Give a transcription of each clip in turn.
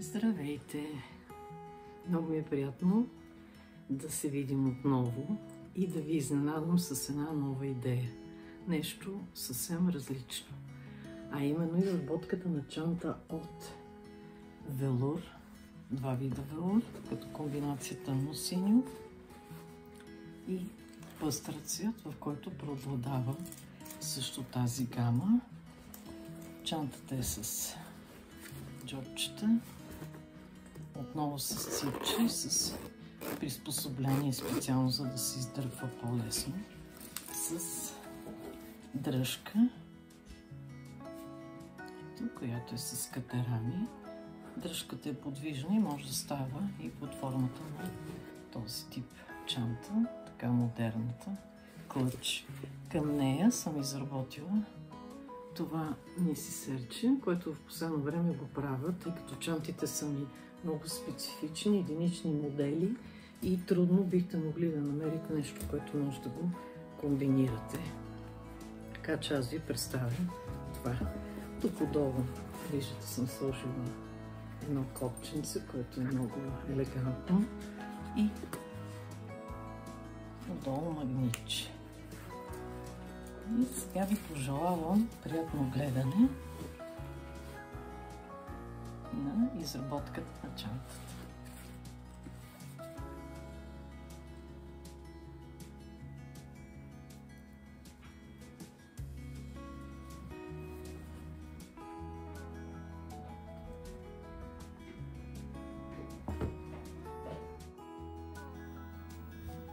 Здравейте! Много ми е приятно да се видим отново и да ви изненадам с една нова идея. Нещо съвсем различно. А именно изработката на чанта от велур. Два вида велур, като комбинация тъмно-синьо и пъстър цвят, в който преобладава също тази гама. Чантата е с джобчета, отново с ципче, с приспособление специално, за да се издърпва по-лесно, с дръжка, която е с катерами. Дръжката е подвижна и може да става и под формата на този тип чанта, така модерната клъч. Към нея съм изработила това нисисерче, което в последно време го правя, тъй като чантите са ми много специфични, единични модели и трудно бихте могли да намерите нещо, което може да го комбинирате. Така че аз ви представям това. Тук отдолу, виждате, съм сложила едно копченце, което е много елегантно, и отдолу магнитче. И сега ви пожелавам приятно гледане на изработката на чантата.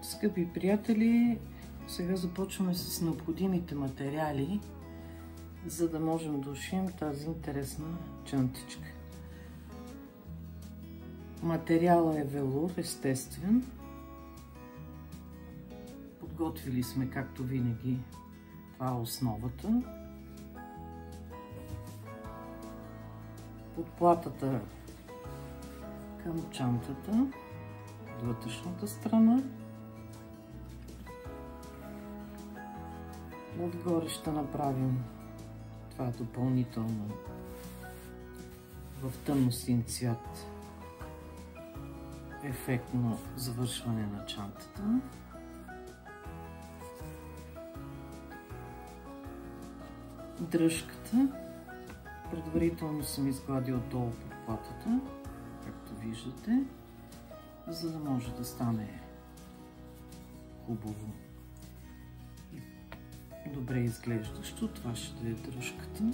Скъпи приятели, сега започваме с необходимите материали, за да можем да ушием тази интересна чантичка. Материалът е велур, естествен. Подготвили сме, както винаги, това е основата. Подплатата към чантата, от вътрешната страна. Отгоре ще направим това допълнително в тъмносин цвят ефектно завършване на чантата. Дръжката предварително съм изгладила долу подплатата, както виждате, за да може да стане хубаво и добре изглеждащо. Това ще е дръжката.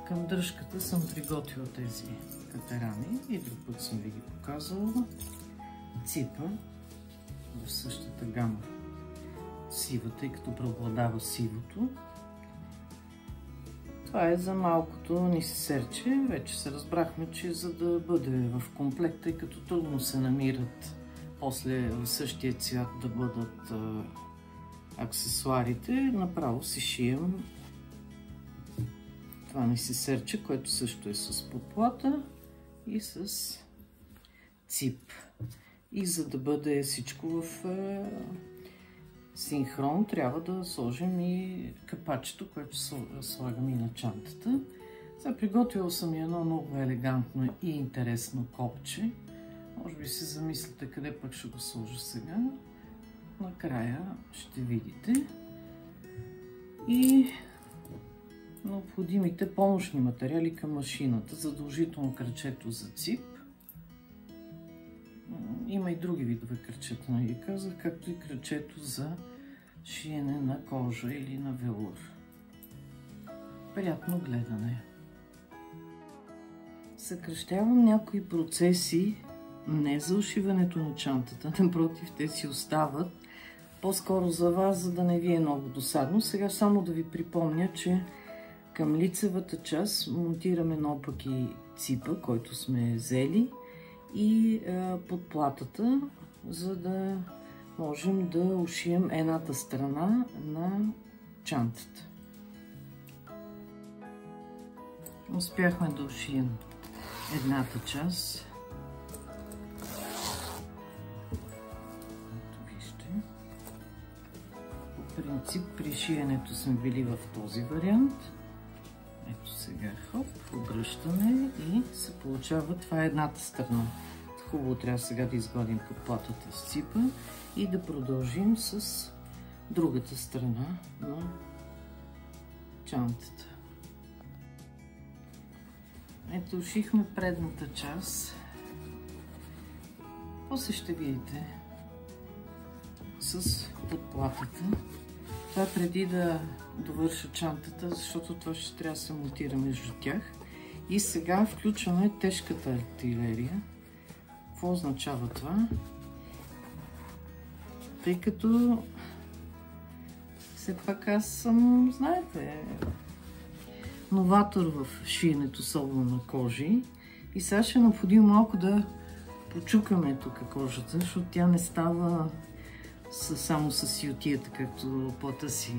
Към дръжката съм приготвила тези катерами и друг път съм ви ги показала. Ципа в същата гама сива, тъй като преобладава сивото. Това е за малкото нисисерче. Вече се разбрахме, че за да бъде в комплект, тъй като трудно се намират после в същия цвят да бъдат аксесуарите, направо си шием това нисисерче, което също е с подплата и с цип. И за да бъде всичко в синхрон, трябва да сложим и капачето, което слагам и на чантата. Сега приготвила съм и едно много елегантно и интересно копче. Може би се замислите къде пък ще го сложа сега. Накрая ще видите. И необходимите помощни материали към машината. Задължително кръчето за цип. Има и други видове кръчета, нали казах, както и кръчето за шиене на кожа или на велур. Приятно гледане! Съкращавам някои процеси не за ушиването на чантата, напротив, те си остават по-скоро за вас, за да не ви е много досадно. Сега само да ви припомня, че към лицевата част монтираме наопаки ципа, който сме взели, и подплатата, за да можем да ушием едната страна на чантата. Успяхме да ушием едната част. Ето вижте. По принцип при шиенето сме били в този вариант. Ето сега, хоп, обръщаме и се получава. Това е едната страна. Хубаво трябва сега да изгладим подплатата с ципа и да продължим с другата страна на чантата. Ето, ушихме предната част. После ще видите с подплатата. Това преди да довърша чантата, защото това ще трябва да се монтира между тях. И сега включваме тежката артилерия. Какво означава това? Тъй като все пак аз съм, знаете, новатор в шиенето, особено на кожи. И сега ще е необходимо малко да почукаме тук кожата, защото тя не става само с ютията, както плата си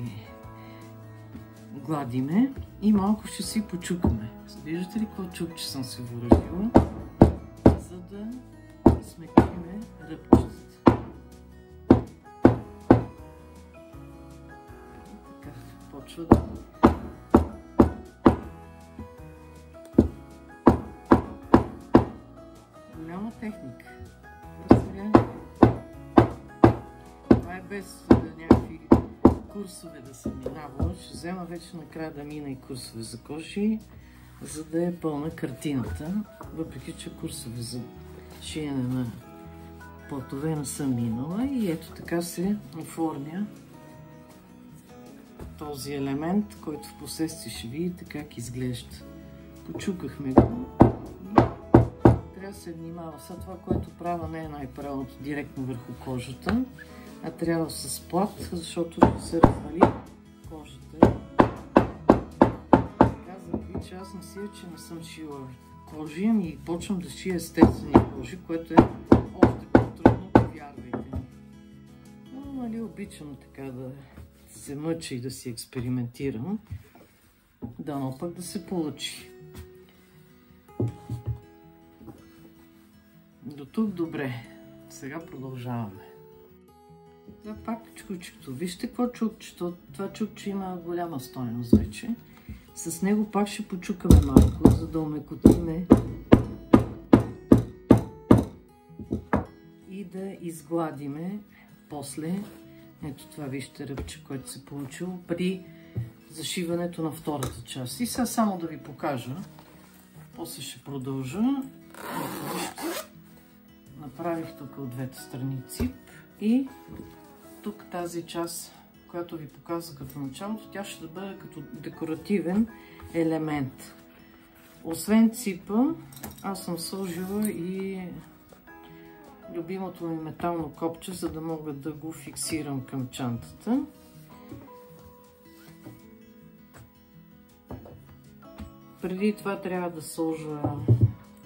гладиме. И малко ще си почукаме. Виждате ли какво чукче съм се въоръжила, за да смекчиме ръбчетата. И така, почва да... Голяма техника. Това е без някакви курсове да съм минавала. Ще взема вече накрая да мина и курсове за кожи, за да е пълна картината. Въпреки че курсове за шиене на платове не съм минала. И ето така се оформя този елемент, който в последствие ще видите как изглежда. Почукахме го. Трябва да се внимава. Сега това, което правя, не е най-правилното директно върху кожата, а трябва с плат, защото ще се развали кожата. Казвам ви, че аз мисля, че не съм шила кожи, ами почвам да шия естествени кожи, което е още по-трудно, повярвайте. Но, нали, обичам така да се мъча и да си експериментирам. Дано пък да се получи. До тук добре. Сега продължаваме. Да, пак чукчето. Вижте какво чукчето. Това чукче има голяма стойност вече. С него пак ще почукаме малко, за да омекотиме и да изгладиме после. Ето това вижте ръбче, което се получило при зашиването на втората част. И сега само да ви покажа. После ще продължа. Ето вижте. Направих тук от двете страни цип и тук тази част, която ви показах като началото, тя ще бъде като декоративен елемент. Освен ципа, аз съм сложила и любимото ми метално копче, за да мога да го фиксирам към чантата. Преди това трябва да сложа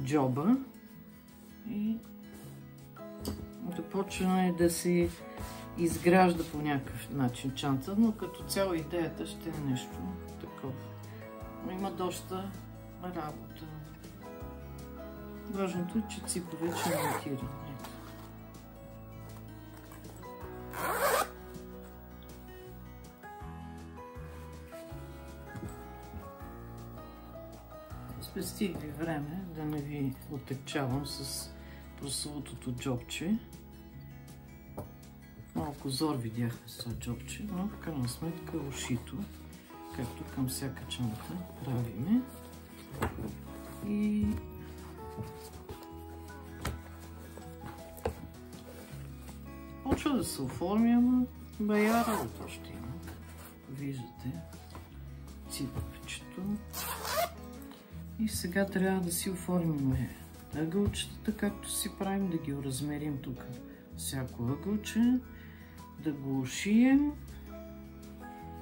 джоба и да почне да се изгражда по някакъв начин чанта, но като цяло идеята ще е нещо такова. Но има доста работа. Важното е, че ципа вече е монтиран. Спестих ви време да не ви отекчавам с прословутото джобче. Малко зор видяхме с това джобче, но в крайна сметка ушито, както към всяка чанта правиме. И почва да се оформя, ама бая работа още има. Виждате ципчето. И сега трябва да си оформим ъгълчетата, както си правим, да ги размерим тук всяко ъгълче, да го ушием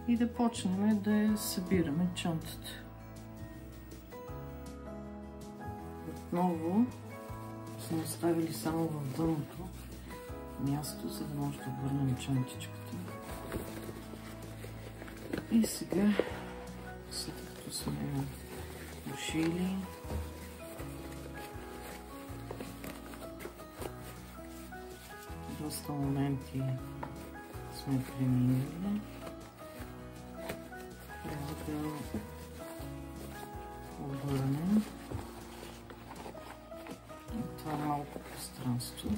и да почнем да я събираме чантата. Отново сме оставили само в дъното място, за да може да обърнем чантичката. И сега, след като сме ушили, доста моменти сме преминали, трябва да обърнем това малко пространство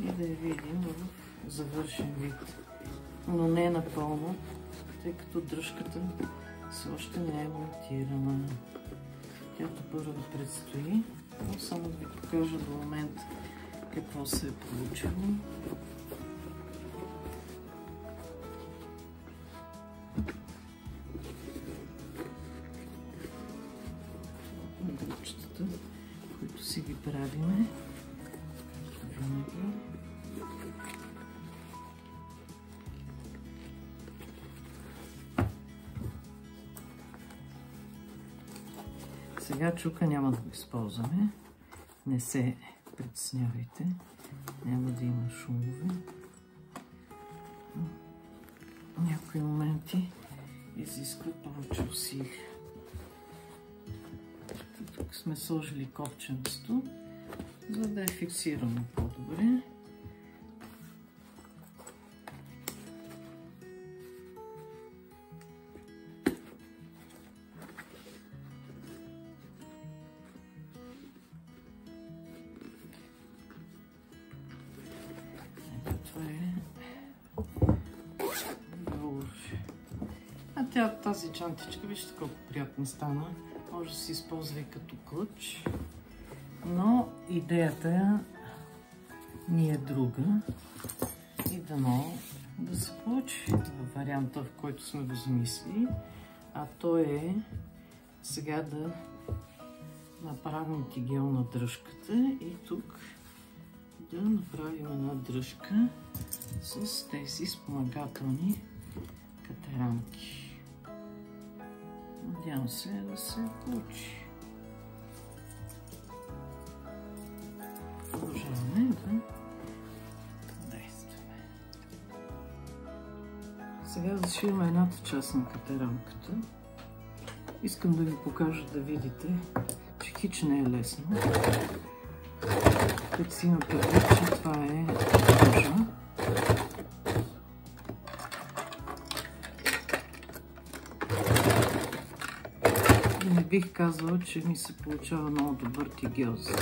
и да я видим в завършен вид, но не напълно, тъй като дръжката все още не е монтирана. Тя първо да предстои, но само да ви покажа до момента какво се е получило. Гръбчетата, които си ги правиме, винаги. Сега чука няма да го използваме. Не се притеснявайте. Няма да има шумове. Някои моменти изискват повече усилия. Тук сме сложили копченцето, за да е фиксирано по-добре. Тази чантичка, вижте колко приятно стана. Може да се използва и като клъч. Но идеята ни е друга. И дано да се получи в варианта, в който сме го замислили. А то е сега да направим тигел на дръжката и тук да направим една дръжка с тези спомагателни катеранки. Надявам се да се получи. Продължаваме да действаме. Сега зашиваме едната част на катеранката. Искам да ви покажа да видите, че хич не е лесно. Като си има предвид, че това е кожа. Не бих казала, че ми се получава много добър тигел за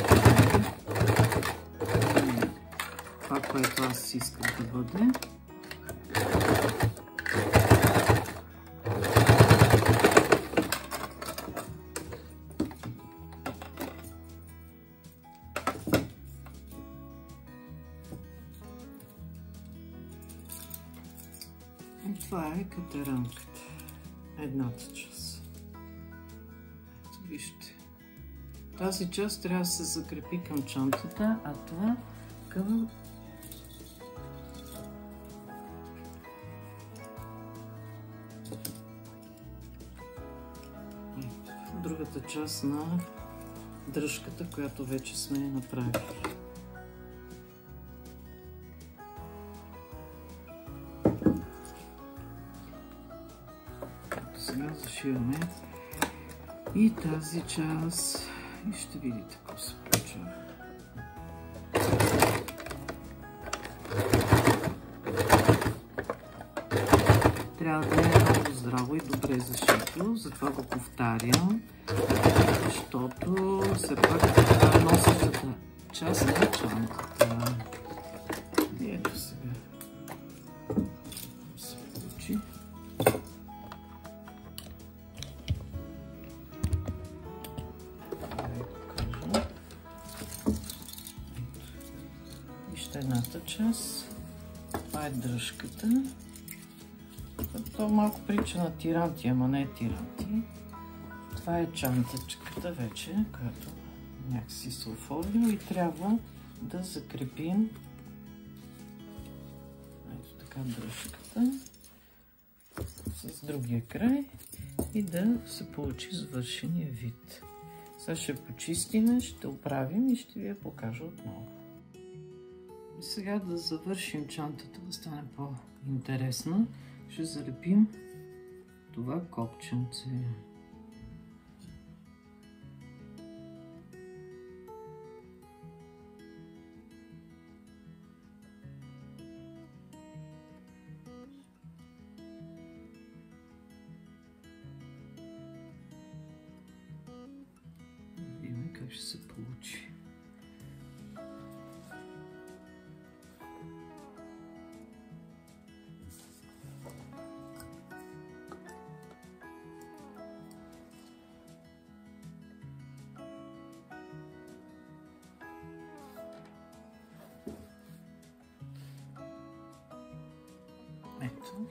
това, което аз искам да бъде. И това е катеранката, едната част. Вижте, тази част трябва да се закрепи към чантата, а това към другата част на дръжката, която вече сме направили. Сега зашиваме и тази част и ще видите какво се получава. Трябва да е много здраво и добре зашито, затова го повтарям, защото все пак това е носещата част на чантата. И ето сега се получи. Едната част. Това е дръжката. Това малко прилича на тиранти, ама не е тиранти. Това е чантичката вече, която някакси се оформил и трябва да закрепим ето така дръжката с другия край и да се получи завършения вид. Сега ще почистим, ще оправим и ще ви я покажа отново. И сега да завършим чантата, да стане по-интересна, ще залепим това копченце. как ще се получи. Ето.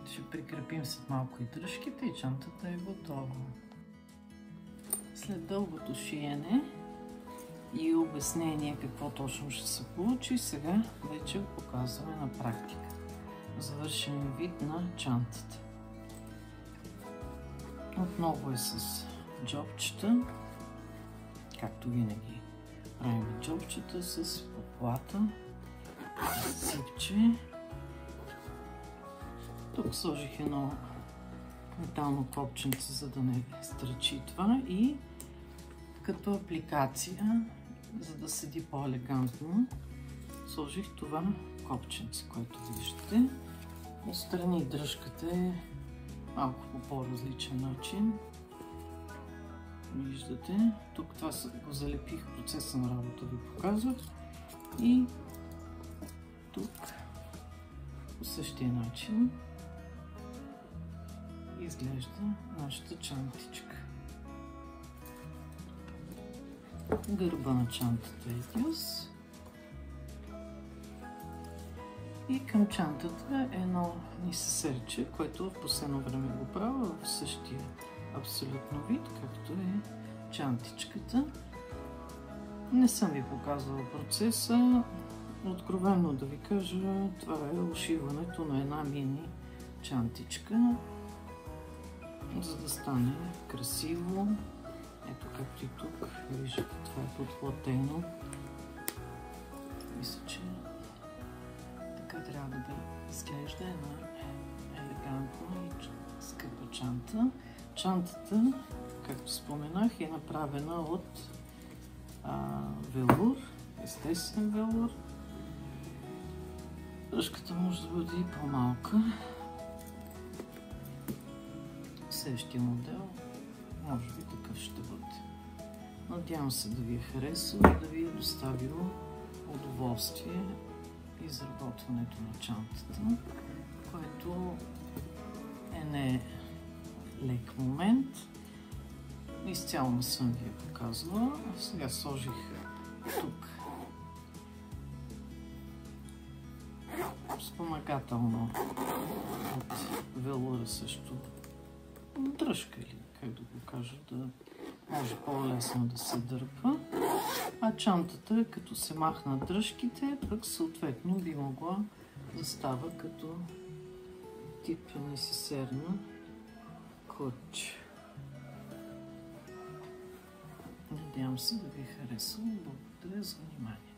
Ще прикрепим след малко и дръжките и чантата е готова. След дългото шиене и обяснение какво точно ще се получи, сега вече показваме на практика завършен вид на чантата. Отново е с джобчета, както винаги правим джобчета с подплата, сипче. Тук сложих едно метално копченце, за да не стръчи това, и като апликация, за да седи по-елегантно, сложих това копченце, което виждате. Отстрани дръжката е малко по по-различен начин. Виждате, тук това го залепих, процеса на работа ви показвах, и тук по същия начин изглежда нашата чантичка. Гърба на чантата е дюз и към чантата едно несесерче, което в последно време го правя в същия абсолютно вид, както е чантичката. Не съм ви показвала процеса. Откровенно да ви кажа, това е ушиването на една мини чантичка, за да стане красиво. Ето, както и тук виждате, това е подплатено. Мисля, че така трябва да изглежда една елегантна и скъпа чанта. Чантата, както споменах, е направена от велур, естествен велур. Дръжката може да бъде и по-малка. Следващия модел може би такъв ще бъде. Надявам се да ви е харесало и да ви е доставило удоволствие изработването на чантата, което не лек момент. Изцяло не съм ви я показвала. Сега сложих тук спомагателно от велура също дръжка, или как да го кажа, да може по-лесно да се дърпа. А чантата, като се махнат дръжките, пък съответно би могла да става като тип несесерна клъч. Надявам се да ви е харесало. Благодаря за внимание.